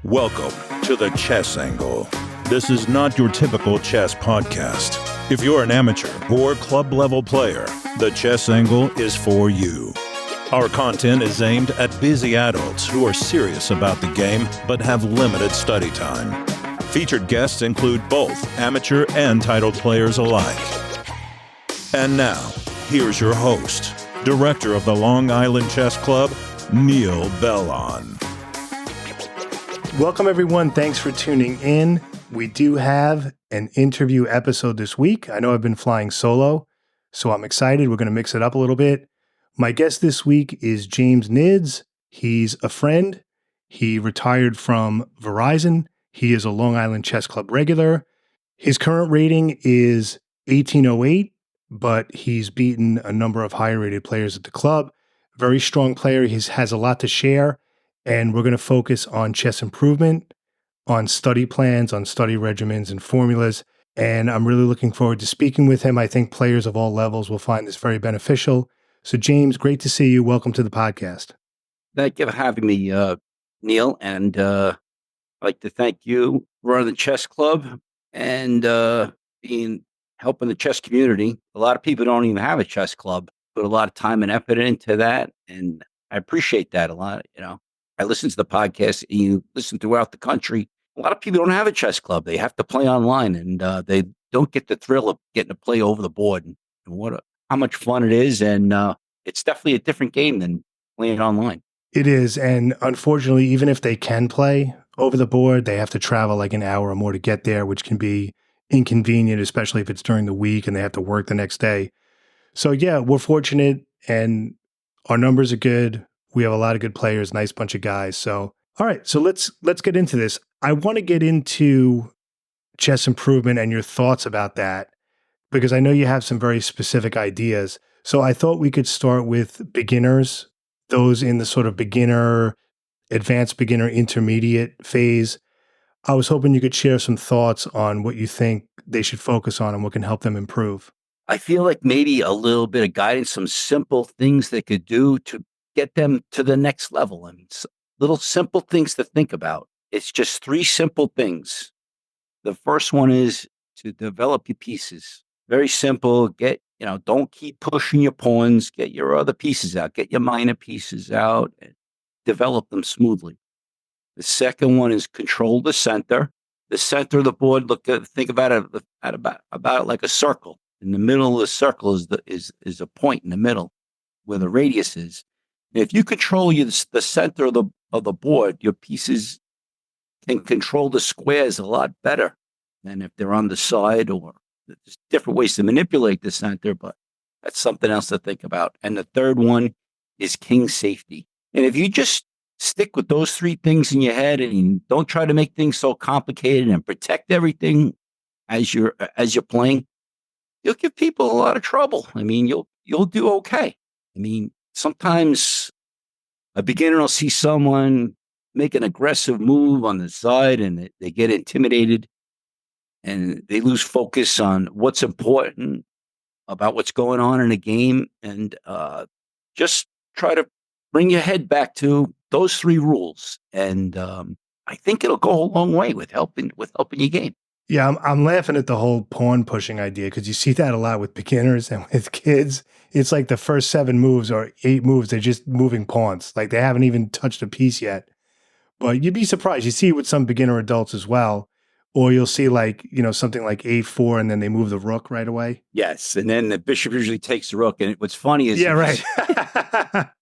Welcome to the Chess Angle. This is not your typical chess podcast. If you're an amateur or club-level player, the Chess Angle is for you. Our content is aimed at busy adults who are serious about the game but have limited study time. Featured guests include both amateur and titled players alike. And now, here's your host, Director of the Long Island Chess Club, Neil Bellon. Welcome, everyone. Thanks for tuning in. We do have an interview episode this week. I know I've been flying solo, so I'm excited. We're going to mix it up a little bit. My guest this week is James Nidds. He's a friend. He retired from Verizon. He is a Long Island Chess Club regular. His current rating is 1808, but he's beaten a number of higher-rated players at the club. Very strong player. He has a lot to share. And we're going to focus on chess improvement, on study plans, on study regimens and formulas. And I'm really looking forward to speaking with him. I think players of all levels will find this very beneficial. So, James, great to see you. Welcome to the podcast. Thank you for having me, Neil. And I'd like to thank you for running the chess club and helping the chess community. A lot of people don't even have a chess club. Put a lot of time and effort into that. And I appreciate that a lot, I listen to the podcast, and you listen throughout the country. A lot of people don't have a chess club. They have to play online, and they don't get the thrill of getting to play over the board and how much fun it is. And it's definitely a different game than playing online. It is. And unfortunately, even if they can play over the board, they have to travel like an hour or more to get there, which can be inconvenient, especially if it's during the week and they have to work the next day. So, yeah, we're fortunate, and our numbers are good. We have a lot of good players, nice bunch of guys. So, all right, so let's get into this. I want to get into chess improvement and your thoughts about that, because I know you have some very specific ideas. So I thought we could start with beginners, those in the sort of beginner, advanced beginner, intermediate phase. I was hoping you could share some thoughts on what you think they should focus on and what can help them improve. I feel like maybe a little bit of guidance, some simple things they could do to get them to the next level. I mean, little simple things to think about. It's just three simple things. The first one is to develop your pieces. Very simple. Don't keep pushing your pawns. Get your other pieces out. Get your minor pieces out and develop them smoothly. The second one is control the center. The center of the board, think about it about like a circle. In the middle of the circle is a point in the middle where the radius is. If you control the center of the board, your pieces can control the squares a lot better than if they're on the side, or there's different ways to manipulate the center, but that's something else to think about. And the third one is king safety. And if you just stick with those three things in your head and don't try to make things so complicated and protect everything as you're playing, you'll give people a lot of trouble. I mean, you'll do okay. I mean, sometimes a beginner will see someone make an aggressive move on the side and they get intimidated and they lose focus on what's important about what's going on in a game. And just try to bring your head back to those three rules. And I think it'll go a long way with helping your game. Yeah, I'm laughing at the whole pawn pushing idea, because you see that a lot with beginners and with kids. It's like the first 7 moves or 8 moves, they're just moving pawns. Like they haven't even touched a piece yet. But you'd be surprised. You see it with some beginner adults as well. Or you'll see something like A4 and then they move the rook right away. Yes, and then the bishop usually takes the rook. And what's funny is... Yeah, right.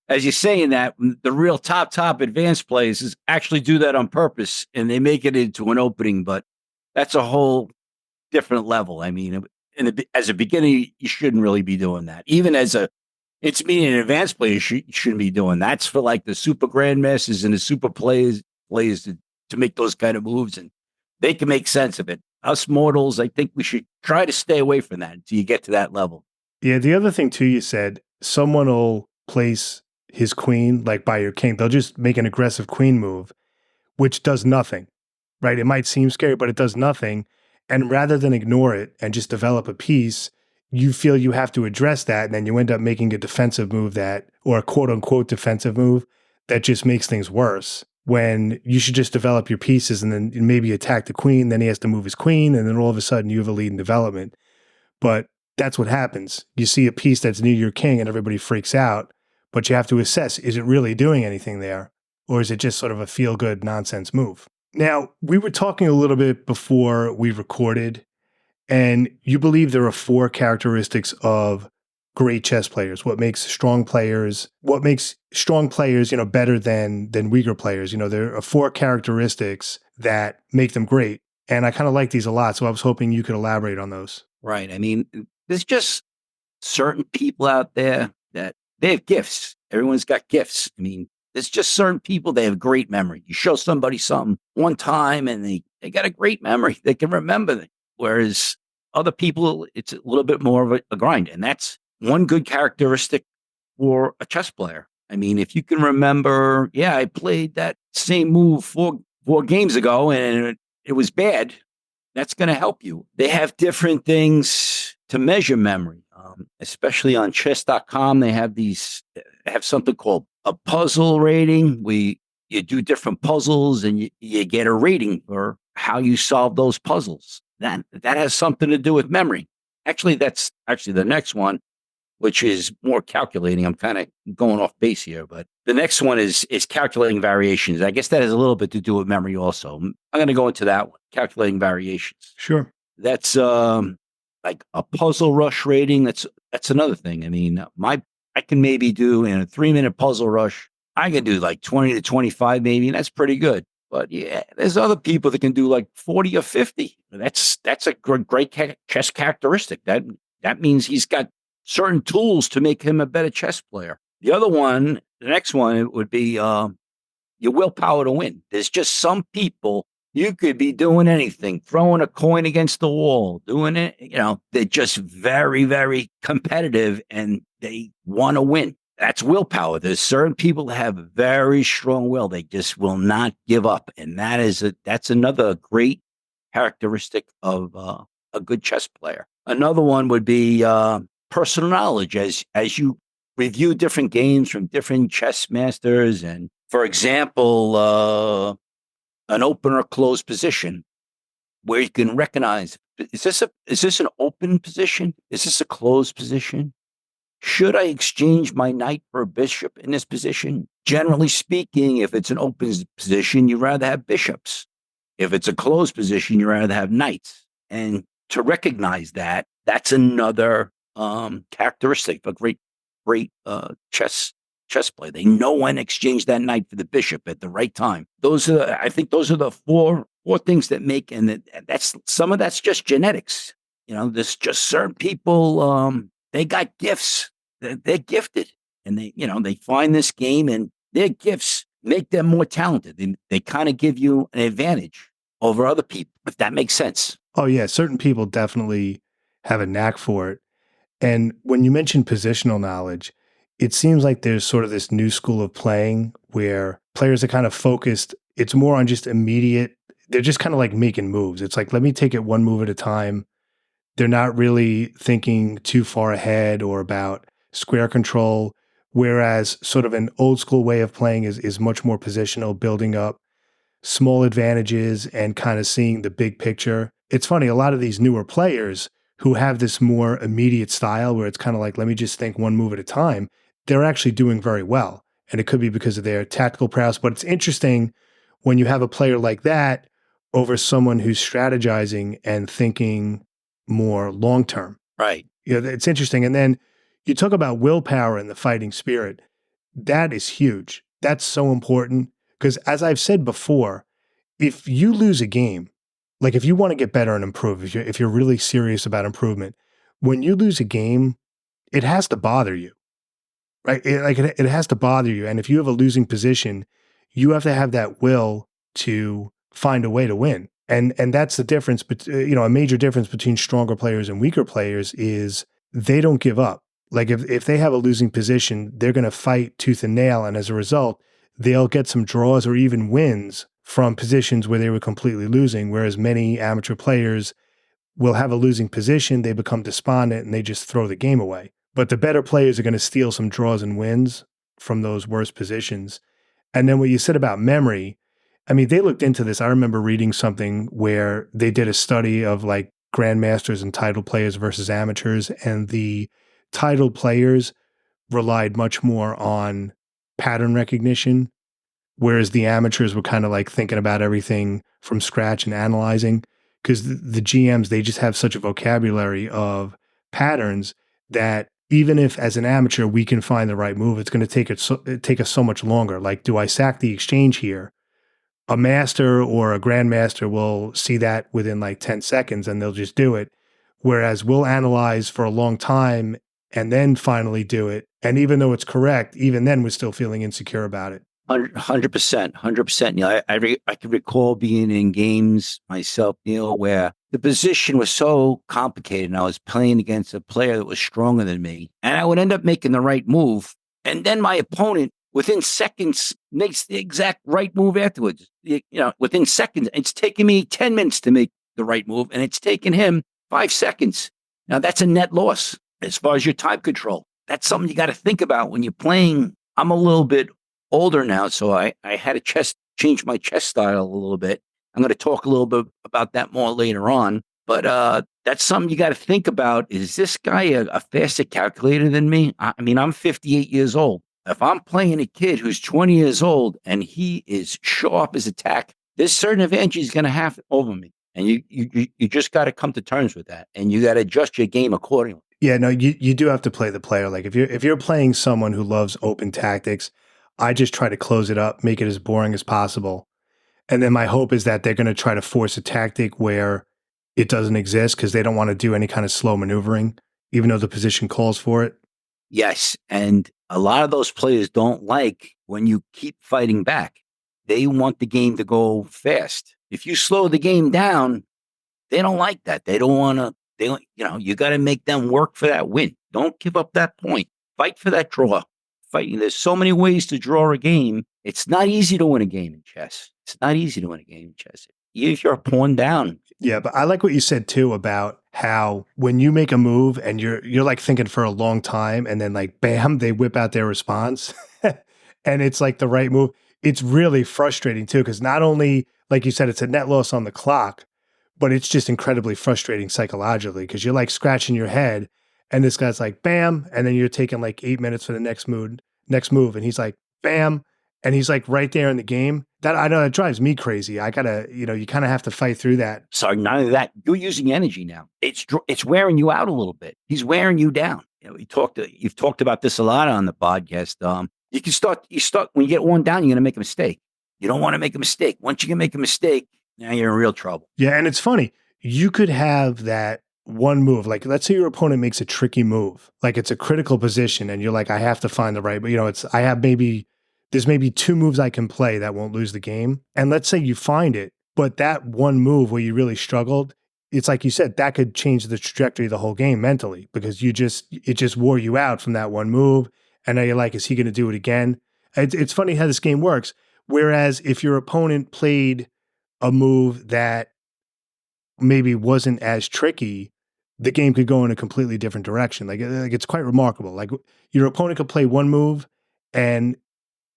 As you're saying that, the real top advanced players actually do that on purpose, and they make it into an opening, but that's a whole different level. I mean, as a beginner, you shouldn't really be doing that. Even as an advanced player, you shouldn't be doing that. That's for like the super grandmasters and the super players to make those kind of moves, and they can make sense of it. Us mortals, I think we should try to stay away from that until you get to that level. Yeah, the other thing too, you said someone will place his queen like by your king. They'll just make an aggressive queen move, which does nothing. Right? It might seem scary, but it does nothing. And rather than ignore it and just develop a piece, you feel you have to address that. And then you end up making a defensive move or a quote unquote defensive move that just makes things worse. when you should just develop your pieces and then maybe attack the queen. Then he has to move his queen, and then all of a sudden you have a lead in development. But that's what happens. You see a piece that's near your king and everybody freaks out, but you have to assess, is it really doing anything there? Or is it just sort of a feel-good nonsense move? Now, we were talking a little bit before we recorded, and you believe there are 4 characteristics of great chess players. What makes strong players, better than weaker players. There are 4 characteristics that make them great. And I kind of like these a lot. So I was hoping you could elaborate on those. Right. I mean, there's just certain people out there that they have gifts. Everyone's got gifts. I mean, there's just certain people, they have great memory. You show somebody something one time and they got a great memory. They can remember it. Whereas other people, it's a little bit more of a grind. And that's one good characteristic for a chess player. I mean, if you can remember, I played that same move four games ago and it was bad, that's going to help you. They have different things to measure memory, especially on chess.com. They have something called a puzzle rating. You do different puzzles and you get a rating for how you solve those puzzles. That has something to do with memory. Actually, that's the next one, which is more calculating. I'm kind of going off base here, but the next one is calculating variations. I guess that has a little bit to do with memory also. I'm going to go into that one, calculating variations. Sure. That's like a puzzle rush rating. That's another thing. I mean, I can maybe do in a 3-minute puzzle rush, I can do like 20 to 25 maybe, and that's pretty good. But there's other people that can do like 40 or 50. That's a great chess characteristic. That means he's got certain tools to make him a better chess player. The next one, it would be your willpower to win. There's just some people, you could be doing anything, throwing a coin against the wall, doing it, they're just very, very competitive and they want to win. That's willpower. There's certain people that have very strong will. They just will not give up. And that's another great characteristic of a good chess player. Another one would be personal knowledge. As you review different games from different chess masters, and for example, an open or closed position, where you can recognize, is this an open position? Is this a closed position? Should I exchange my knight for a bishop in this position? Generally speaking, if it's an open position, you'd rather have bishops. If it's a closed position, you'd rather have knights. And to recognize that, that's another characteristic of a great chess play. They know when to exchange that knight for the bishop at the right time. I think those are the four things that make, and that's some of that's just genetics. There's just certain people, they got gifts. They're gifted, and they find this game, and their gifts make them more talented. They kind of give you an advantage over other people, if that makes sense. Oh yeah, certain people definitely have a knack for it. And when you mention positional knowledge, it seems like there's sort of this new school of playing where players are kind of focused. It's more on just immediate. They're just kind of like making moves. It's like, let me take it one move at a time. They're not really thinking too far ahead or about square control, whereas sort of an old school way of playing is much more positional, building up small advantages and kind of seeing the big picture. It's funny, a lot of these newer players who have this more immediate style where it's kind of like, let me just think one move at a time, they're actually doing very well. And it could be because of their tactical prowess. But it's interesting when you have a player like that over someone who's strategizing and thinking more long-term. Right. It's interesting. And then you talk about willpower and the fighting spirit. That is huge. That's so important because, as I've said before, if you lose a game, like if you want to get better and improve, if you're really serious about improvement, when you lose a game, it has to bother you, right? It has to bother you. And if you have a losing position, you have to have that will to find a way to win. And that's the difference, but a major difference between stronger players and weaker players is they don't give up. Like if they have a losing position, they're going to fight tooth and nail. And as a result, they'll get some draws or even wins from positions where they were completely losing. Whereas many amateur players will have a losing position, they become despondent and they just throw the game away. But the better players are going to steal some draws and wins from those worse positions. And then what you said about memory, I mean, they looked into this. I remember reading something where they did a study of like grandmasters and title players versus amateurs, and the title players relied much more on pattern recognition, whereas the amateurs were kind of like thinking about everything from scratch and analyzing. Because the GMs, they just have such a vocabulary of patterns that even if as an amateur we can find the right move, it's going to take us so much longer. Like, do I sack the exchange here? A master or a grandmaster will see that within like 10 seconds and they'll just do it. Whereas we'll analyze for a long time and then finally do it. And even though it's correct, even then we're still feeling insecure about it. 100%, 100%. You know, I can recall being in games myself, Neil, where the position was so complicated and I was playing against a player that was stronger than me. And I would end up making the right move. And then my opponent, within seconds, makes the exact right move afterwards. You know, within seconds, it's taken me 10 minutes to make the right move, and it's taken him 5 seconds. Now, that's a net loss as far as your time control. That's something you got to think about when you're playing. I'm a little bit older now, so I had to change my chess style a little bit. I'm going to talk a little bit about that more later on. But that's something you got to think about. Is this guy a faster calculator than me? I mean, I'm 58 years old. If I'm playing a kid who's 20 years old and he is sharp as attack, there's certain advantage he's going to have over me. And you just got to come to terms with that. And you got to adjust your game accordingly. Yeah, no, you do have to play the player. Like if you're playing someone who loves open tactics, I just try to close it up, make it as boring as possible. And then my hope is that they're going to try to force a tactic where it doesn't exist because they don't want to do any kind of slow maneuvering, even though the position calls for it. Yes. And a lot of those players don't like when you keep fighting back. They want the game to go fast. If you slow the game down, they don't like that. They don't want to, you got to make them work for that win. Don't give up that point. Fight for that draw. Fighting. There's so many ways to draw a game. It's not easy to win a game in chess. It's not easy to win a game in chess. Even if you're a pawn down. Yeah, but I like what you said too about how when you make a move and you're like thinking for a long time and then like bam, they whip out their response and it's like the right move. It's really frustrating too, because not only, like you said, it's a net loss on the clock, but it's just incredibly frustrating psychologically because you're like scratching your head and this guy's like bam, and then you're taking like 8 minutes for the next move, and he's like bam, and he's like right there in the game. That I know that drives me crazy. I gotta, you kind of have to fight through that. So none of that. You're using energy now. It's wearing you out a little bit. He's wearing you down. You've talked about this a lot on the podcast. You start when you get worn down, you're going to make a mistake. You don't want to make a mistake. Once you can make a mistake, now you're in real trouble. Yeah, and it's funny. You could have that one move. Like, let's say your opponent makes a tricky move. Like, it's a critical position, and you're like, I have to find the right. But there's maybe 2 moves I can play that won't lose the game. And let's say you find it, but that one move where you really struggled, it's like you said, that could change the trajectory of the whole game mentally because it just wore you out from that one move. And now you're like, is he going to do it again? It's funny how this game works. Whereas if your opponent played a move that maybe wasn't as tricky, the game could go in a completely different direction. Like it's quite remarkable. Like your opponent could play one move and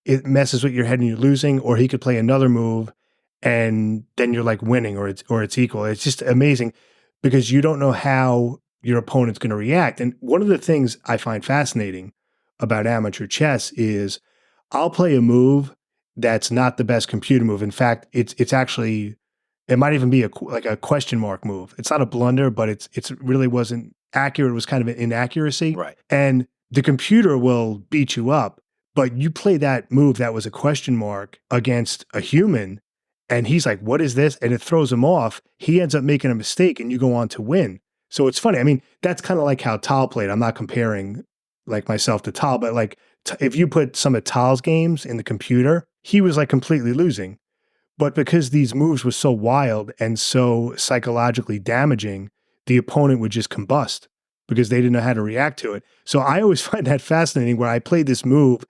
it messes with your head and you're losing, or he could play another move and then you're like winning or it's equal. It's just amazing because you don't know how your opponent's going to react. And one of the things I find fascinating about amateur chess is I'll play a move that's not the best computer move. In fact, it's actually, it might even be a question mark move. It's not a blunder, but it really wasn't accurate. It was kind of an inaccuracy. Right. And the computer will beat you up, but you play that move that was a question mark against a human, and he's like, what is this? And it throws him off. He ends up making a mistake, and you go on to win. So it's funny. I mean, that's kind of like how Tal played. I'm not comparing like myself to Tal, but like if you put some of Tal's games in the computer, he was like completely losing. But because these moves were so wild and so psychologically damaging, the opponent would just combust because they didn't know how to react to it. So I always find that fascinating where I played this move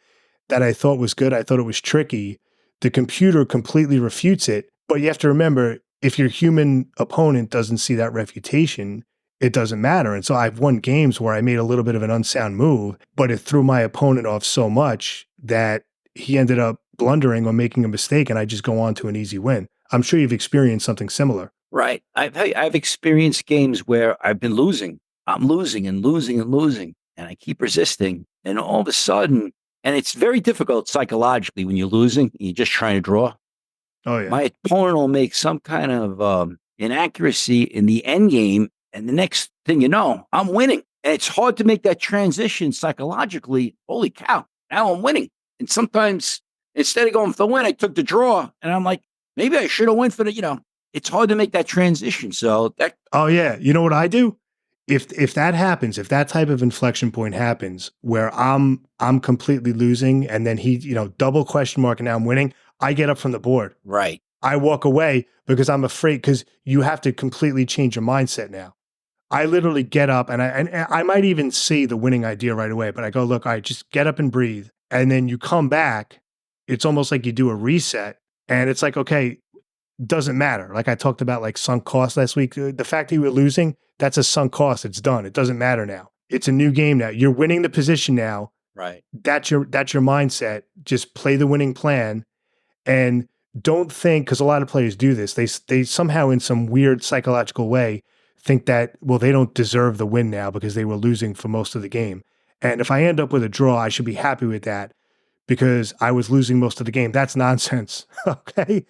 that I thought was good. I thought it was tricky. The computer completely refutes it. But you have to remember, if your human opponent doesn't see that refutation, it doesn't matter. And so I've won games where I made a little bit of an unsound move, but it threw my opponent off so much that he ended up blundering or making a mistake and I just go on to an easy win. I'm sure you've experienced something similar. Right. I've experienced games where I've been losing. I'm losing and losing and losing, and I keep resisting. And all of a sudden, and it's very difficult psychologically when you're losing, you're just trying to draw. Oh, yeah. My opponent will make some kind of inaccuracy in the end game, and the next thing you know, I'm winning. And it's hard to make that transition psychologically. Holy cow, now I'm winning. And sometimes instead of going for the win, I took the draw, and I'm like, maybe I should have went for it's hard to make that transition. So that. Oh, yeah. You know what I do? If that happens, if that type of inflection point happens where I'm completely losing and then he, double question mark and now I'm winning, I get up from the board. Right. I walk away because I'm afraid, because you have to completely change your mindset now. I literally get up and I might even see the winning idea right away, but I go, look, I just get up and breathe. And then you come back. It's almost like you do a reset and it's like, okay, doesn't matter. Like I talked about like sunk cost last week. The fact that you were losing, that's a sunk cost. It's done. It doesn't matter now. It's a new game now. You're winning the position now. Right. That's your mindset. Just play the winning plan and don't think, because a lot of players do this, they somehow in some weird psychological way think that, well, they don't deserve the win now because they were losing for most of the game. And if I end up with a draw, I should be happy with that because I was losing most of the game. That's nonsense. Okay.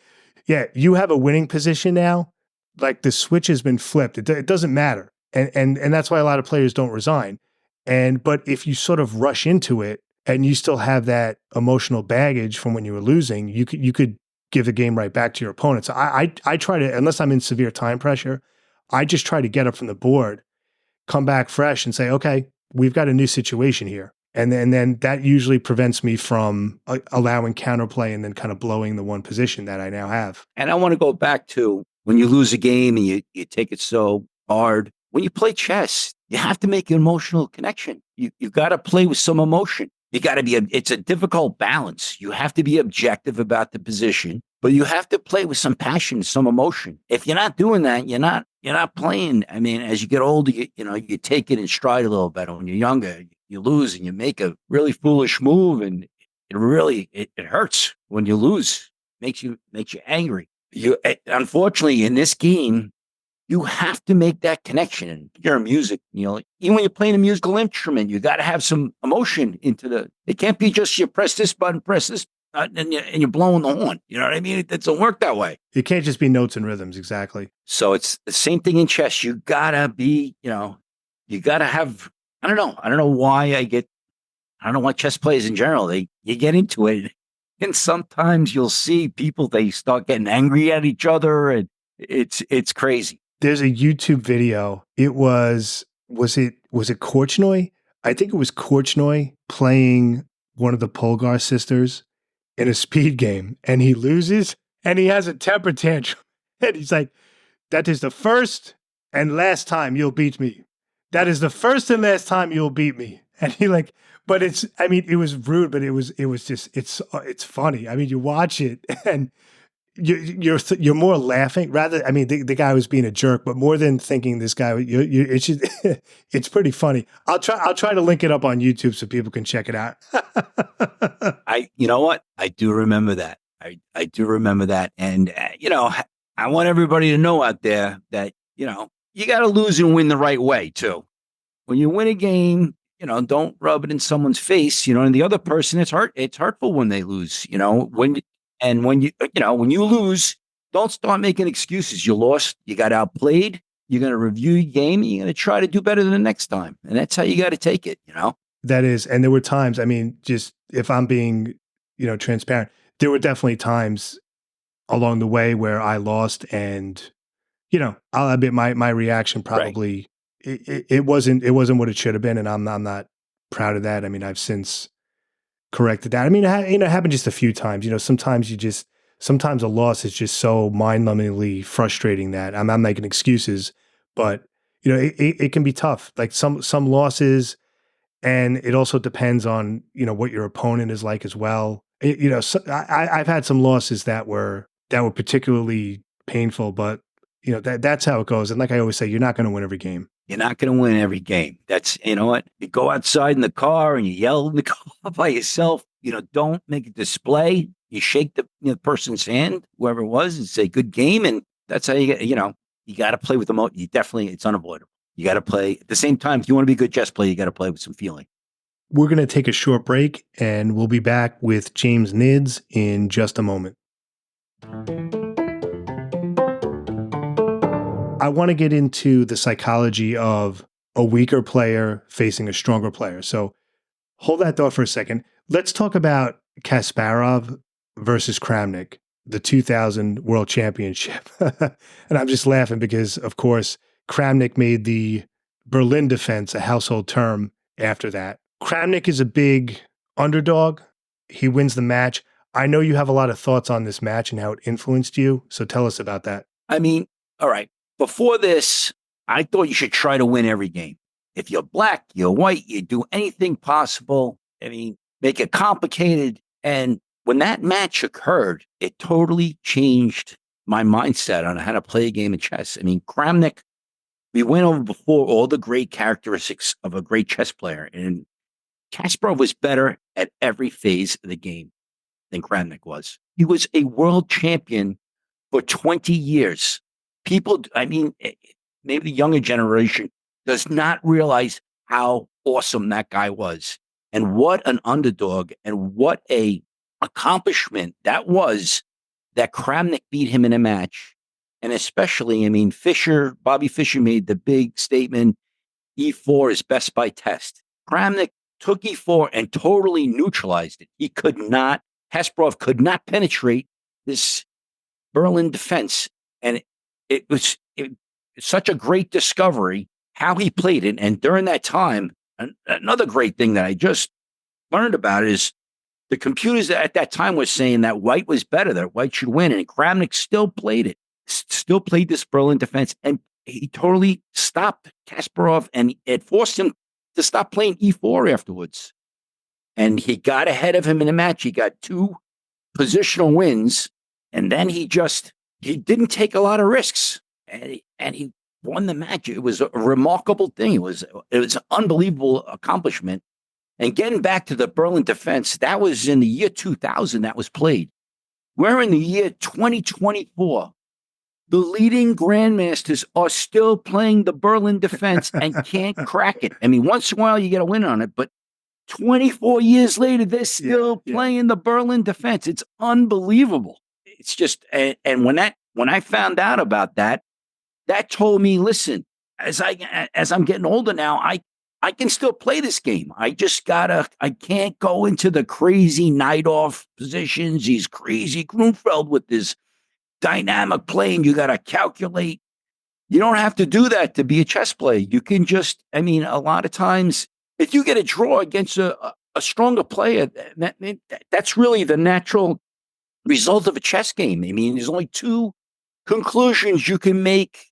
Yeah, you have a winning position now. Like the switch has been flipped. It doesn't matter, and that's why a lot of players don't resign. But if you sort of rush into it and you still have that emotional baggage from when you were losing, you could give the game right back to your opponent. So I try to, unless I'm in severe time pressure, I just try to get up from the board, come back fresh, and say, okay, we've got a new situation here. And then that usually prevents me from allowing counterplay and then kind of blowing the one position that I now have. And I want to go back to when you lose a game and you take it so hard. When you play chess, you have to make an emotional connection. You've got to play with some emotion. You got to it's a difficult balance. You have to be objective about the position, but you have to play with some passion, some emotion. If you're not doing that, you're not playing. I mean, as you get older, you take it in stride a little better. When you're younger, you lose and you make a really foolish move, and it really it hurts when you lose. Makes you angry. Unfortunately in this game, you have to make that connection. And you're in music, even when you're playing a musical instrument, you got to have some emotion into it can't be just you press this button, press this and you're blowing the horn. You know what I mean? It doesn't work that way. It can't just be notes and rhythms. Exactly. So it's the same thing in chess. You gotta be, you gotta have, I don't know why chess players in general, you get into it and sometimes you'll see people, they start getting angry at each other and it's crazy. There's a YouTube video. It was it Korchnoi? I think it was Korchnoi playing one of the Polgar sisters in a speed game, and he loses, and he has a temper tantrum, and he's like, "That is the first and last time you'll beat me. That is the first and last time you'll beat me." And he but it was rude, but it was just it's funny. I mean, you watch it and you're more laughing rather. The guy was being a jerk, but more than thinking this guy, it's pretty funny. I'll try to link it up on YouTube so people can check it out. You know what? I do remember that. I do remember that. And, I want everybody to know out there that, you got to lose and win the right way too. When you win a game, don't rub it in someone's face, and the other person, it's hurtful when they lose, when you lose, don't start making excuses. You lost, you got outplayed, you're going to review your game, and you're going to try to do better the next time. And that's how you got to take it, That is, and there were times, just if I'm being, transparent, there were definitely times along the way where I lost and, I'll admit my reaction probably, right. It wasn't what it should have been. And I'm not proud of that. I've since corrected that. It happened just a few times. Sometimes a loss is just so mind-numbingly frustrating that I'm not making excuses, but it can be tough. Like some losses, and it also depends on what your opponent is like as well. I've had some losses that were particularly painful, but that's how it goes. And like I always say, you're not going to win every game. You're not going to win every game. That's, what? You go outside in the car and you yell in the car by yourself. don't make a display. You shake the person's hand, whoever it was, and say good game, and that's how you get. You got to play with emotion. It's unavoidable. You got to play at the same time. If you want to be a good chess player, you got to play with some feeling. We're going to take a short break, and we'll be back with James Nidds in just a moment. I want to get into the psychology of a weaker player facing a stronger player. So hold that thought for a second. Let's talk about Kasparov versus Kramnik, the 2000 World Championship. And I'm just laughing because, of course, Kramnik made the Berlin defense a household term after that. Kramnik is a big underdog. He wins the match. I know you have a lot of thoughts on this match and how it influenced you, so tell us about that. All right. Before this, I thought you should try to win every game. If you're black, you're white, you do anything possible. Make it complicated. And when that match occurred, it totally changed my mindset on how to play a game of chess. Kramnik, we went over before all the great characteristics of a great chess player. And Kasparov was better at every phase of the game than Kramnik was. He was a world champion for 20 years. People, maybe the younger generation does not realize how awesome that guy was and what an underdog and what a accomplishment that was that Kramnik beat him in a match. And especially, Bobby Fischer made the big statement, E4 is best by test. Kramnik took E4 and totally neutralized it. Kasparov could not penetrate this Berlin defense. And it was such a great discovery how he played it. And during that time, another great thing that I just learned about is the computers at that time were saying that white was better, that white should win. And Kramnik still played this Berlin defense. And he totally stopped Kasparov, and it forced him to stop playing E4 afterwards. And he got ahead of him in the match. He got 2 positional wins. And then he didn't take a lot of risks, and he won the match. It was a remarkable thing. It was an unbelievable accomplishment. And getting back to the Berlin defense, that was in the year 2000 that was played. We're in the year 2024. The leading grandmasters are still playing the Berlin defense and can't crack it. Once in a while you get a win on it, but 24 years later, they're still playing the Berlin defense. It's unbelievable. It's just, and when I found out about that, that told me, listen, as I'm getting older now, I can still play this game. I can't go into the crazy night off positions. He's crazy Grunfeld with this dynamic playing. You got to calculate. You don't have to do that to be a chess player. You can just, a lot of times, if you get a draw against a stronger player, that's really the natural result of a chess game. There's only 2 conclusions you can make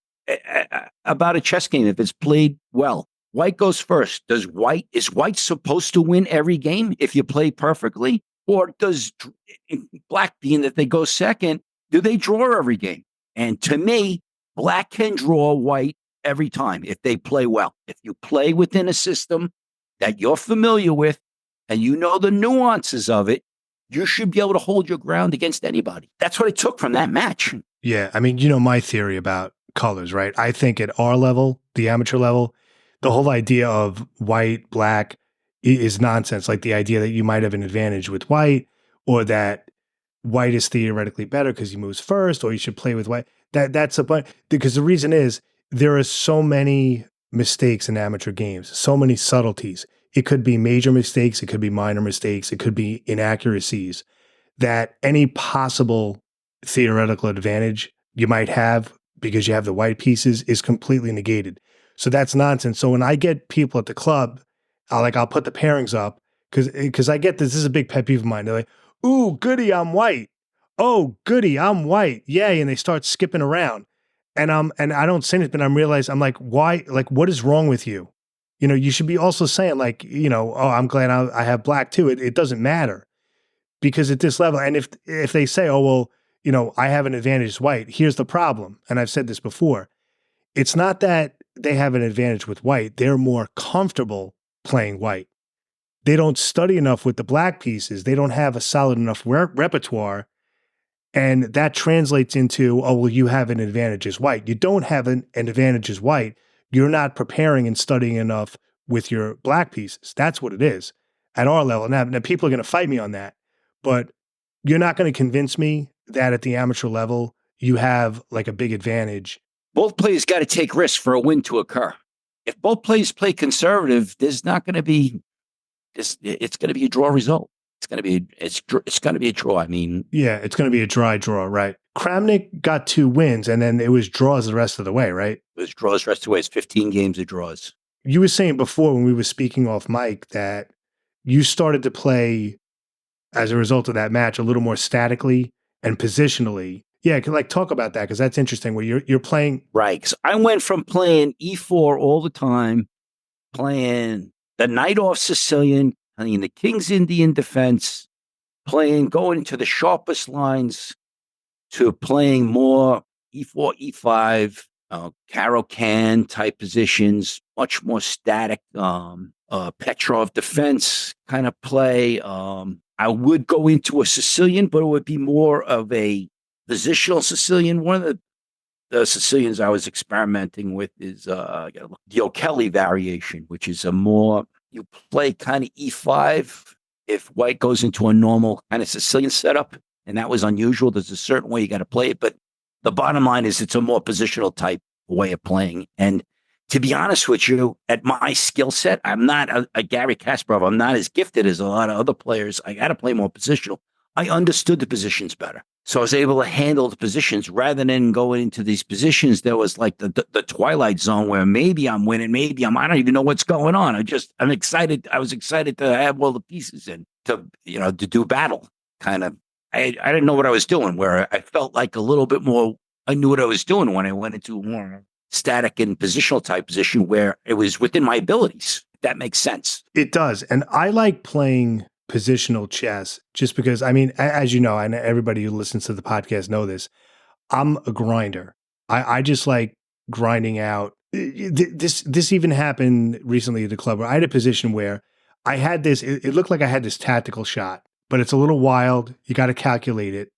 about a chess game if it's played well. White goes first. Is white supposed to win every game if you play perfectly? Or does black, being that they go second, do they draw every game? And to me, black can draw white every time if they play well. If you play within a system that you're familiar with and you know the nuances of it, you should be able to hold your ground against anybody. That's what it took from that match. Yeah. My theory about colors, right? I think at our level, the amateur level, the whole idea of white, black is nonsense. Like the idea that you might have an advantage with white, or that white is theoretically better because he moves first, or you should play with white. That's a bunch, because the reason is there are so many mistakes in amateur games, so many subtleties. It could be major mistakes. It could be minor mistakes. It could be inaccuracies, that any possible theoretical advantage you might have because you have the white pieces is completely negated. So that's nonsense. So when I get people at the club, I'll put the pairings up because I get this. This is a big pet peeve of mine. They're like, "Ooh, goody, I'm white. Oh, goody, I'm white. Yay!" And they start skipping around, and I don't say anything. I'm like, why? Like, what is wrong with you? You should be also saying oh, I'm glad I have black too. It doesn't matter, because at this level, and if they say, oh well, I have an advantage as white. Here's the problem, and I've said this before. It's not that they have an advantage with white. They're more comfortable playing white. they don't study enough with the black pieces. They don't have a solid enough repertoire. And that translates into, oh, well, you have an advantage as white. You don't have an advantage as white. You're not preparing and studying enough with your black pieces. That's what it is at our level. Now people are going to fight me on that, but you're not going to convince me that at the amateur level, you have like a big advantage. Both players got to take risks for a win to occur. If both players play conservative, there's not going to be this. It's going to be a draw result. It's going to be a draw. I mean, yeah, it's going to be a dry draw, right? Kramnik got 2 wins, and then it was draws the rest of the way, right? It was draws the rest of the way. It's 15 games of draws. You were saying before when we were speaking off mic that you started to play as a result of that match a little more statically and positionally. Yeah, like talk about that because that's interesting. Where you're playing right. Because I went from playing E4 all the time, playing the knight off Sicilian, the King's Indian defense, going to the sharpest lines, to playing more E4, E5, Caro-Can type positions, much more static, Petrov defense kind of play. I would go into a Sicilian, but it would be more of a positional Sicilian. One of the Sicilians I was experimenting with is the O'Kelly variation, which is you play kind of E5 if white goes into a normal kind of Sicilian setup, and that was unusual. There's a certain way you got to play it, but the bottom line is it's a more positional type way of playing. And to be honest with you, at my skill set, I'm not a Gary Kasparov. I'm not as gifted as a lot of other players. I got to play more positional. I understood the positions better. So I was able to handle the positions rather than going into these positions. There was like the twilight zone where maybe I'm winning, I don't even know what's going on. I'm excited. I was excited to have all the pieces in to do battle kind of. I didn't know what I was doing, where I felt like a little bit more, I knew what I was doing when I went into a more static and positional type position where it was within my abilities. If that makes sense. It does. And I like playing positional chess just because, I mean, as you know, and everybody who listens to the podcast know this, I'm a grinder. I just like grinding out. This even happened recently at the club where I had a position where I had this, it looked like I had this tactical shot, but it's a little wild. You got to calculate it.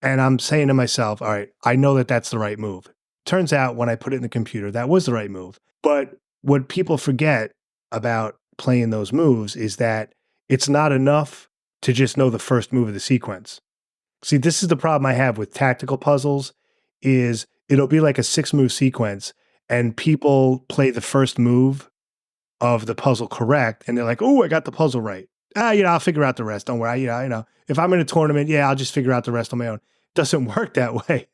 And I'm saying to myself, all right, I know that that's the right move. Turns out when I put it in the computer, that was the right move. But what people forget about playing those moves is that it's not enough to just know the first move of the sequence. See, this is the problem I have with tactical puzzles is it'll be like a 6-move sequence and people play the first move of the puzzle correct. And they're like, oh, I got the puzzle right. I'll figure out the rest. Don't worry. If I'm in a tournament, I'll just figure out the rest on my own. It doesn't work that way.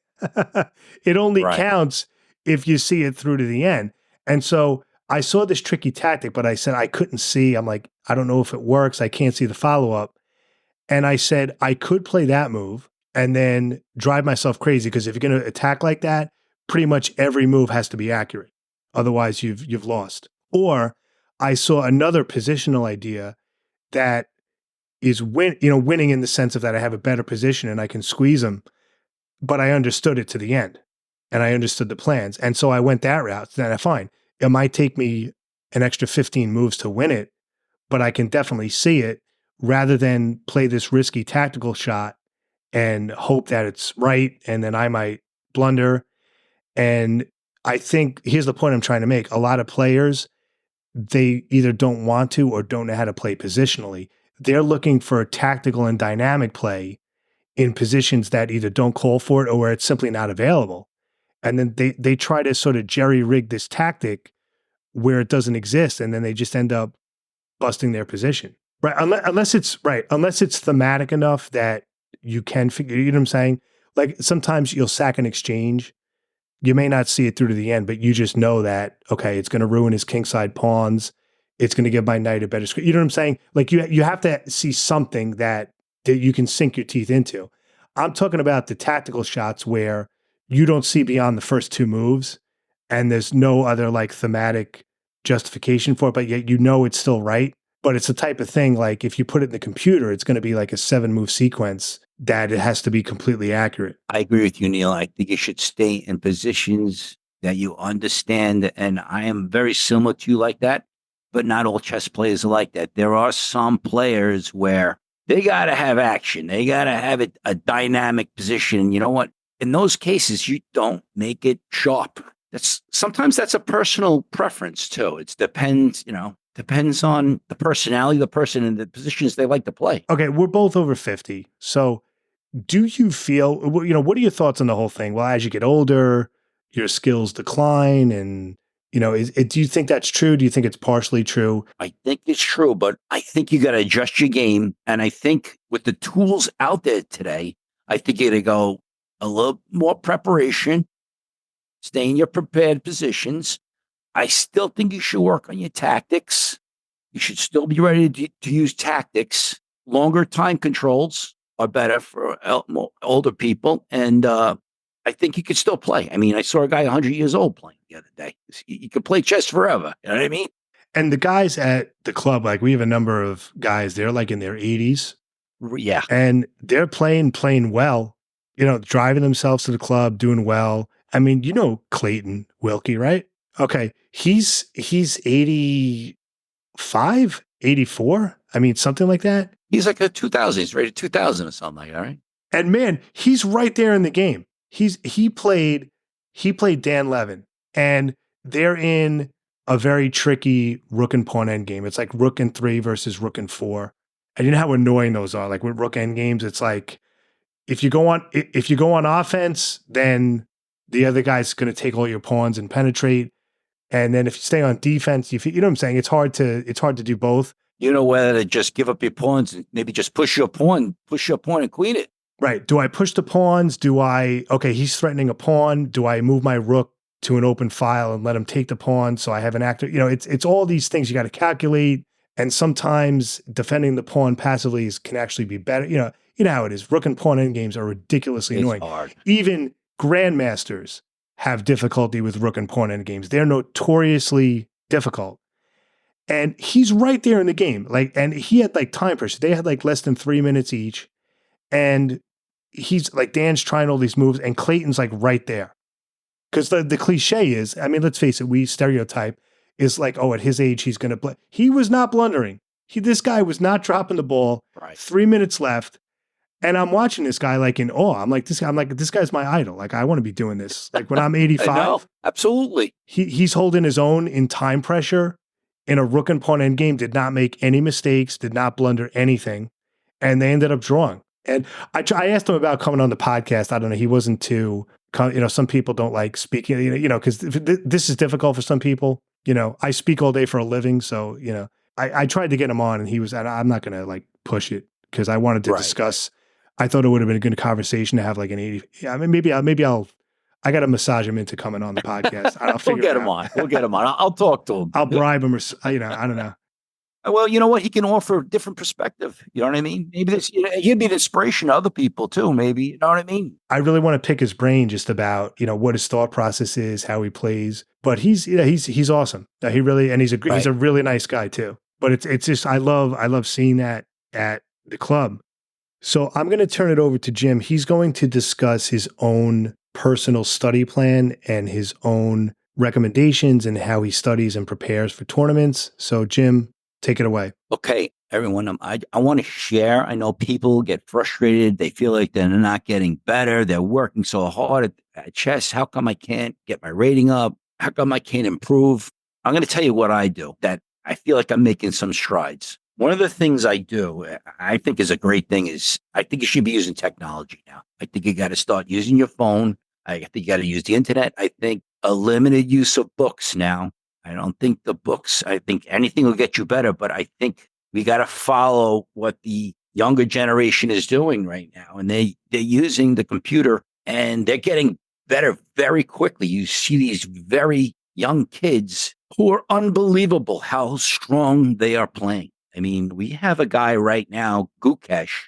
It only counts if you see it through to the end. And so I saw this tricky tactic, but I said I couldn't see. I'm like, I don't know if it works. I can't see the follow-up. And I said I could play that move and then drive myself crazy because if you're going to attack like that, pretty much every move has to be accurate. Otherwise, you've lost. Or I saw another positional idea that is winning in the sense of that I have a better position and I can squeeze them, but I understood it to the end and I understood the plans. And so I went that route. Then fine. It might take me an extra 15 moves to win it, but I can definitely see it rather than play this risky tactical shot and hope that it's right. And then I might blunder. And I think here's the point I'm trying to make. A lot of players, they either don't want to or don't know how to play positionally. They're looking for a tactical and dynamic play in positions that either don't call for it or where it's simply not available. And then they try to sort of jerry-rig this tactic where it doesn't exist, and then they just end up busting their position. Right? Unless it's thematic enough that you can figure, you know what I'm saying? Like sometimes you'll sack an exchange. You may not see it through to the end, but you just know that, okay, it's going to ruin his kingside pawns. It's going to give my knight a better square. You know what I'm saying? Like you have to see something that you can sink your teeth into. I'm talking about the tactical shots where you don't see beyond the first 2 moves and there's no other like thematic justification for it, but yet it's still right. But it's the type of thing like if you put it in the computer, it's going to be like a 7-move sequence that it has to be completely accurate. I agree with you, Neil. I think you should stay in positions that you understand. And I am very similar to you like that. but not all chess players are like that. There are some players where they got to have action. They got to have a dynamic position. You know what? In those cases, you don't make it sharp. Sometimes that's a personal preference too. It depends on the personality of the person and the positions they like to play. Okay, we're both over 50. So do you feel, what are your thoughts on the whole thing? Well, as you get older, your skills decline and, do you think that's true? Do you think it's partially true? I think it's true, but I think you got to adjust your game. And I think with the tools out there today, I think you got to go a little more preparation, stay in your prepared positions. I still think you should work on your tactics. You should still be ready to use tactics. Longer time controls are better for older people. And I think you could still play. I mean, I saw a guy 100 years old playing the other day. You could play chess forever. You know what I mean? And the guys at the club, like we have a number of guys, they're like in their 80s. Yeah. And they're playing well, driving themselves to the club, doing well. I mean, Clayton Wilkie, right? Okay. He's 85, 84. I mean, something like that. He's like a 2000. He's rated 2000 or something like that, right? And man, he's right there in the game. He played Dan Levin, and they're in a very tricky rook and pawn end game. It's like rook and 3 versus rook and 4. And you know how annoying those are. Like with rook end games, it's like if you go on offense, then the other guy's going to take all your pawns and penetrate. And then if you stay on defense, you know what I'm saying? It's hard to do both. You know whether to just give up your pawns, maybe just push your pawn and queen it. Right. Do I push the pawns? He's threatening a pawn. Do I move my rook to an open file and let him take the pawn so I have an active, it's all these things you got to calculate. And sometimes defending the pawn passively can actually be better. You know how it is. Rook and pawn endgames are ridiculously annoying. Hard. Even grandmasters have difficulty with rook and pawn endgames. They're notoriously difficult. And he's right there in the game. And he had time pressure. They had less than 3 minutes each. And he's Dan's trying all these moves and Clayton's right there. Because the cliche is, I mean, let's face it, we stereotype is at his age, he's going to play. He was not blundering. This guy was not dropping the ball. Right. 3 minutes left. And I'm watching this guy in awe. I'm like, this guy's my idol. I want to be doing this. When I'm 85. I know. Absolutely. He's holding his own in time pressure in a rook and pawn endgame, did not make any mistakes, did not blunder anything. And they ended up drawing. And I asked him about coming on the podcast. I don't know. He wasn't too, some people don't like speaking, because this is difficult for some people. I speak all day for a living. So, I tried to get him on and he was, and I'm not going to push it because I wanted to discuss. I thought it would have been a good conversation to have an 80. I mean, maybe I got to massage him into coming on the podcast. I'll figure We'll get him on. I'll talk to him. I'll bribe him or, I don't know. Well, you know what? He can offer a different perspective. You know what I mean? Maybe this, he'd be an inspiration to other people too. Maybe, you know what I mean? I really want to pick his brain just about, what his thought process is, how he plays. But he's awesome. He really, and he's a really nice guy too. But it's just, I love seeing that at the club. So I'm going to turn it over to Jim. He's going to discuss his own personal study plan and his own recommendations and how he studies and prepares for tournaments. So Jim, take it away. Okay, everyone, I want to share. I know people get frustrated. They feel like they're not getting better. They're working so hard at chess. How come I can't get my rating up? How come I can't improve? I'm going to tell you what I do that I feel like I'm making some strides. One of the things I do, I think is a great thing, is I think you should be using technology now. I think you got to start using your phone. I think you got to use the internet. I think a limited use of books now. I don't think I think anything will get you better, but I think we got to follow what the younger generation is doing right now. And they're using the computer and they're getting better very quickly. You see these very young kids who are unbelievable how strong they are playing. I mean, we have a guy right now, Gukesh.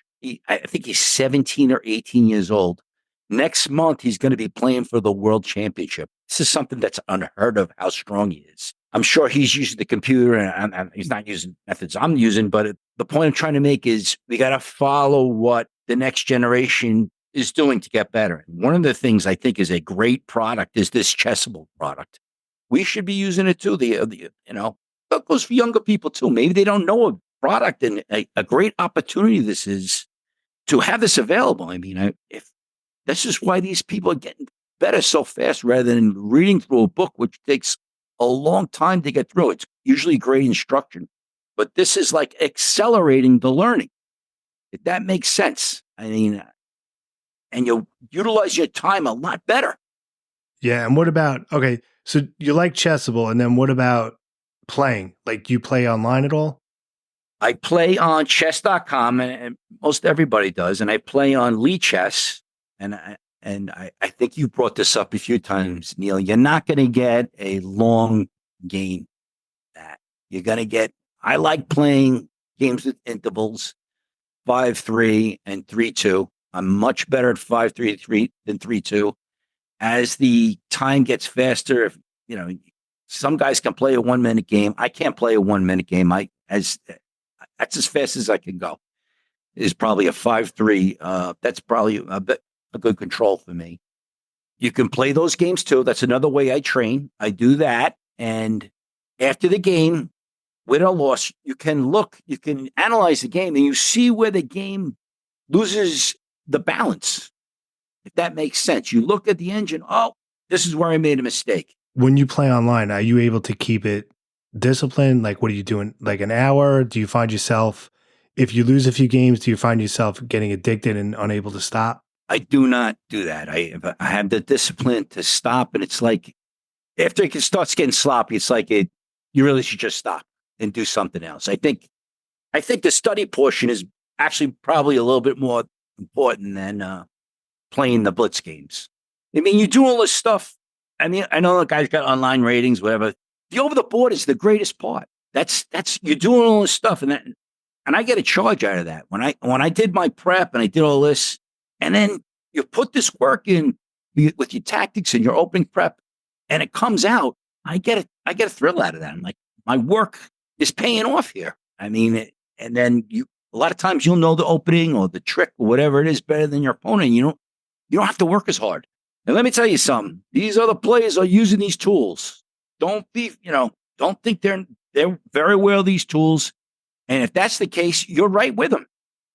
I think he's 17 or 18 years old. Next month, he's going to be playing for the World Championship. This is something that's unheard of, how strong he is. I'm sure he's using the computer and he's not using methods I'm using, but the point I'm trying to make is we got to follow what the next generation is doing to get better. One of the things I think is a great product is this Chessable product. We should be using it too. That goes for younger people too. Maybe they don't know a product and a great opportunity this is to have this available. I mean, if this is why these people are getting better so fast rather than reading through a book, which takes a long time to get through. It's usually great instruction, but this is like accelerating the learning. If that makes sense. I mean, and you'll utilize your time a lot better. Yeah. And what about, okay, so you like Chessable, and then what about playing? Like, do you play online at all? I play on chess.com, and most everybody does, and I play on Lee Chess. And I think you brought this up a few times, Neil. You're not going to get a long game. That you're going to get. I like playing games with intervals, 5-3 and 3-2. I'm much better at 5-3 than 3-2. As the time gets faster, if, some guys can play a 1 minute game. I can't play a 1 minute game. That's as fast as I can go. Is probably a 5-3. That's probably a good control for me. You can play those games too. That's another way I train. I do that. And after the game, win or loss, you can analyze the game, and you see where the game loses the balance. If that makes sense. You look at the engine. Oh, this is where I made a mistake. When you play online, are you able to keep it disciplined? Like, what are you doing? Like an hour? Do you find yourself, if you lose a few games, do you find yourself getting addicted and unable to stop? I do not do that. I have the discipline to stop, and it's like after it starts getting sloppy, it's like you really should just stop and do something else. I think the study portion is actually probably a little bit more important than playing the blitz games. I mean, you do all this stuff. I mean, I know the guys got online ratings, whatever. The over the board is the greatest part. That's you're doing all this stuff, and I get a charge out of that. When I did my prep and I did all this, and then you put this work in with your tactics and your opening prep, and it comes out, I get a thrill out of that. I'm like, my work is paying off here. I mean, and then a lot of times you'll know the opening or the trick or whatever it is better than your opponent. You don't have to work as hard. And let me tell you something. These other players are using these tools. Don't think they're very aware of these tools. And if that's the case, you're right with them.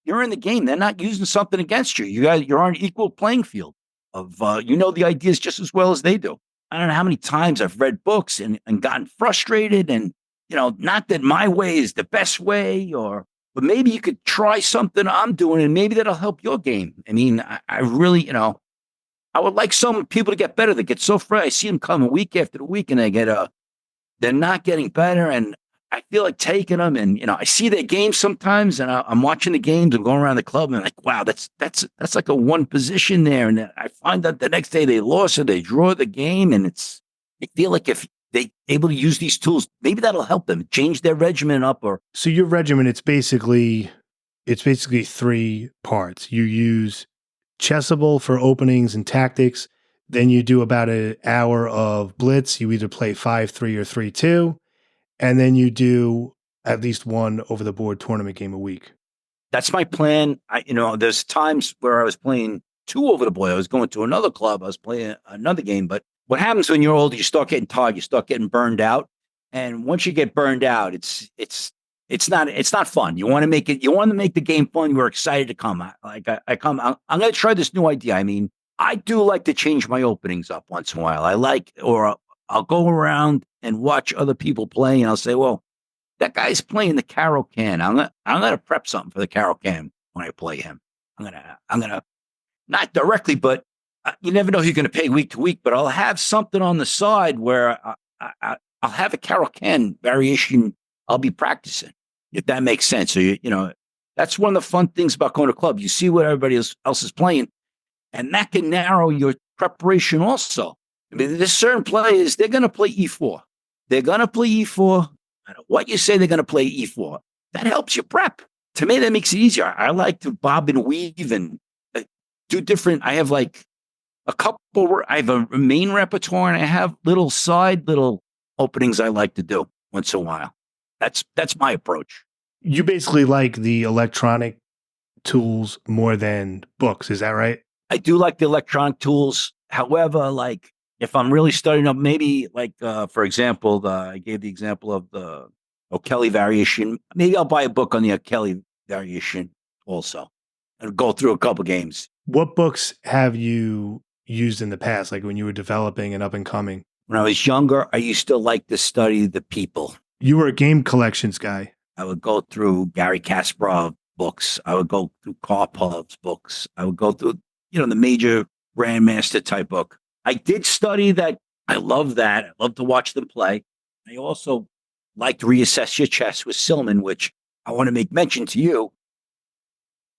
You're in the game. They're not using something against you. You're on an equal playing field of, the ideas just as well as they do. I don't know how many times I've read books and gotten frustrated, and, not that my way is the best way, but maybe you could try something I'm doing and maybe that'll help your game. I mean, I really, I would like some people to get better. They get so frustrated. I see them coming week after week, and they're not getting better. And I feel like taking them, and I see their games sometimes, and I'm watching the games and going around the club, and I'm like, wow, that's like a one position there. And I find out the next day they lost or they draw the game, and I feel like if they able to use these tools, maybe that'll help them change their regimen up. Or so your regimen, it's basically 3 parts. You use Chessable for openings and tactics. Then you do about an hour of blitz. You either play 5-3 or 3-2. And then you do at least one over the board tournament game a week. That's my plan. There's times where I was playing 2 over the board. I was going to another club. I was playing another game. But what happens when you're older, you start getting tired. You start getting burned out. And once you get burned out, it's not fun. You want to make the game fun. You're excited to come. I'm going to try this new idea. I mean, I do like to change my openings up once in a while. I'll go around and watch other people play, and I'll say, well, that guy's playing the Carol Can. I'm gonna prep something for the Carol Can when I play him. I'm gonna not directly, but you never know who you're gonna pay week to week. But I'll have something on the side where I'll have a Carol Can variation. I'll be practicing, if that makes sense. So that's one of the fun things about going to club. You see what everybody else is playing, and that can narrow your preparation also. I mean, there's certain players, they're going to play E4. They're going to play E4. No matter what you say, they're going to play E4. That helps you prep. To me, that makes it easier. I like to bob and weave and do different. I have like I have a main repertoire, and I have little openings I like to do once in a while. That's my approach. You basically like the electronic tools more than books. Is that right? I do like the electronic tools. However, like, if I'm really studying up, maybe like, for example, I gave the example of the O'Kelly variation. Maybe I'll buy a book on the O'Kelly variation also and go through a couple games. What books have you used in the past, like when you were developing and up and coming? When I was younger, I used to like to study the people. You were a game collections guy. I would go through Gary Kasparov books. I would go through Karpov's books. I would go through, the major grandmaster type book. I did study that. I love that. I love to watch them play. I also like to reassess your chess with Silman, which I want to make mention to you.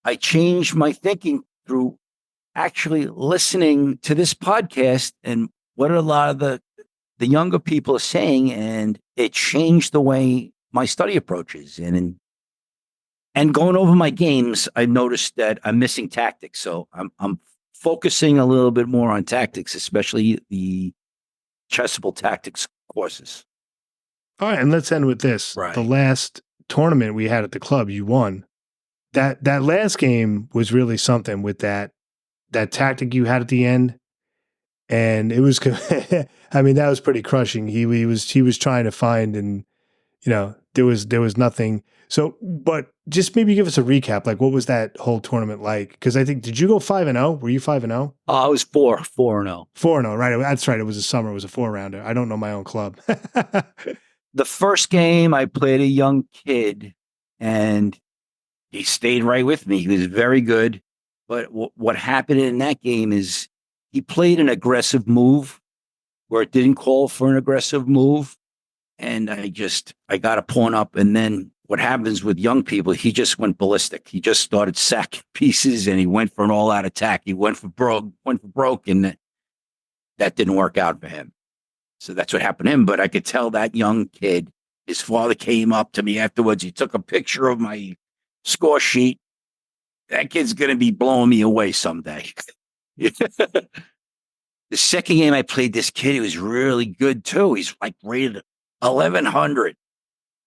I changed my thinking through actually listening to this podcast and what a lot of the younger people are saying, and it changed the way my study approaches. And going over my games, I noticed that I'm missing tactics. So I'm focusing a little bit more on tactics, especially the chessable tactics courses. All right, and let's end with this. Right. The last tournament we had at the club, you won. That last game was really something with that tactic you had at the end. And it was, I mean, that was pretty crushing. He was trying to find, and there was nothing. So, but just maybe give us a recap. Like, what was that whole tournament like? Because I think, did you go 5-0? Were you 5-0? I was 4-0. 4-0, right? That's right. It was a summer. It was a 4-rounder. I don't know my own club. The first game, I played a young kid, and he stayed right with me. He was very good. But what happened in that game is he played an aggressive move where it didn't call for an aggressive move. And I got a pawn up. And then what happens with young people, he just went ballistic. He just started sacking pieces, and he went for an all-out attack. He went for broke, and that didn't work out for him. So that's what happened to him. But I could tell that young kid, his father came up to me afterwards. He took a picture of my score sheet. That kid's going to be blowing me away someday. The second game I played this kid, he was really good too. He's like rated 1,100.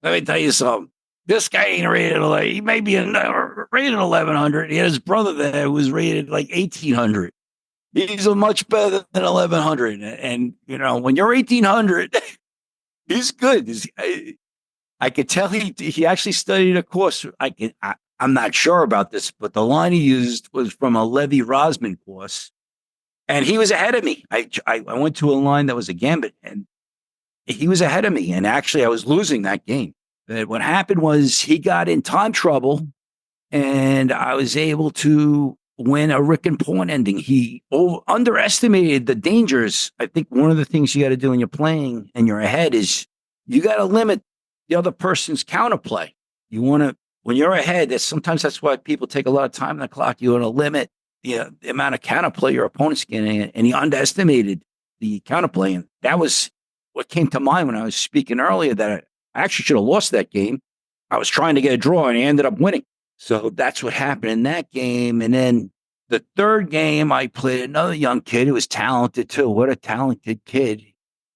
Let me tell you something. This guy ain't rated, he may be rated 1,100. He had his brother there who was rated like 1,800. He's a much better than 1,100. And, when you're 1,800, he's good. I could tell he actually studied a course. I'm not sure about this, but the line he used was from a Levy Rosman course. And he was ahead of me. I went to a line that was a gambit, and he was ahead of me. And actually, I was losing that game. But what happened was he got in time trouble, and I was able to win a Rick and pawn ending. He underestimated the dangers. I think one of the things you got to do when you're playing and you're ahead is you got to limit the other person's counterplay. You want to, when you're ahead, sometimes that's why people take a lot of time on the clock. You want to limit the amount of counterplay your opponent's getting, and he underestimated the counterplay. And that was what came to mind when I was speaking earlier, that I actually should have lost that game. I was trying to get a draw, and I ended up winning. So that's what happened in that game. And then the third game, I played another young kid who was talented too. What a talented kid.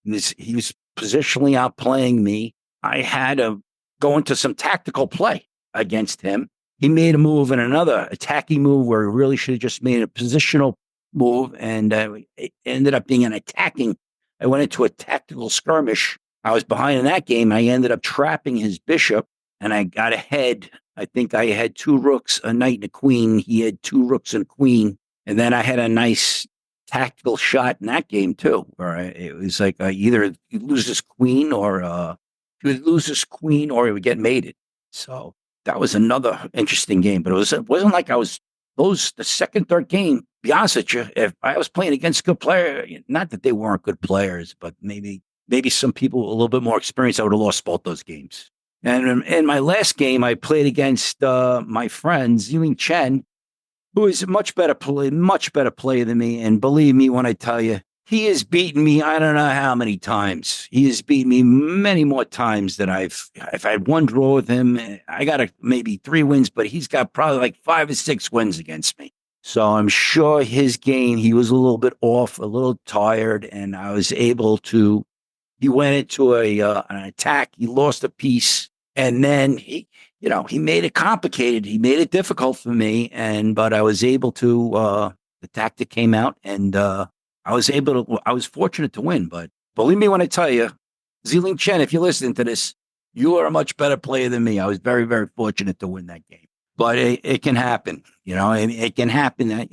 He was positionally outplaying me. I had to go into some tactical play against him. He made a move and another attacking move where he really should have just made a positional move, and it ended up being an attacking. I went into a tactical skirmish. I was behind in that game. I ended up trapping his bishop, and I got ahead. I think I had 2 rooks, a knight, and a queen. He had 2 rooks and a queen. And then I had a nice tactical shot in that game too, where it was like either you lose this queen or he would lose his queen or he would get mated. So that was another interesting game. But it wasn't like I was the second, third game. Be honest with you, if I was playing against good players, not that they weren't good players, but maybe some people a little bit more experienced, I would have lost both those games. And in my last game, I played against my friend Ziling Chen, who is a much better player than me. And believe me when I tell you, he has beaten me. I don't know how many times. He has beaten me many more times than if I had one draw with him. I got maybe 3 wins, but he's got probably like 5 or 6 wins against me. So I'm sure his game, he was a little bit off, a little tired, and I was able to. He went into an attack. He lost a piece. And then he made it complicated. He made it difficult for me. But I was able to, the tactic came out, and I was fortunate to win. But believe me when I tell you, Ziling Chen, if you're listening to this, You are a much better player than me. I was very, very fortunate to win that game. But it can happen, it can happen that,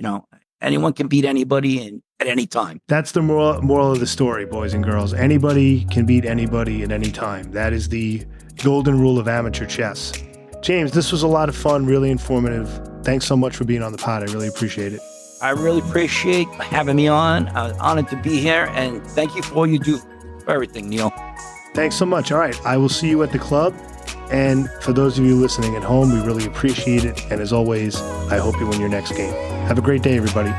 anyone can beat anybody at any time. That's the moral of the story, boys and girls. Anybody can beat anybody at any time. That is the golden rule of amateur chess. James, this was a lot of fun, really informative. Thanks so much for being on the pod. I really appreciate it. I really appreciate having me on. I was honored to be here, and thank you for all you do for everything, Neil. Thanks so much. All right, I will see you at the club. And for those of you listening at home, we really appreciate it. And as always, I hope you win your next game. Have a great day, everybody.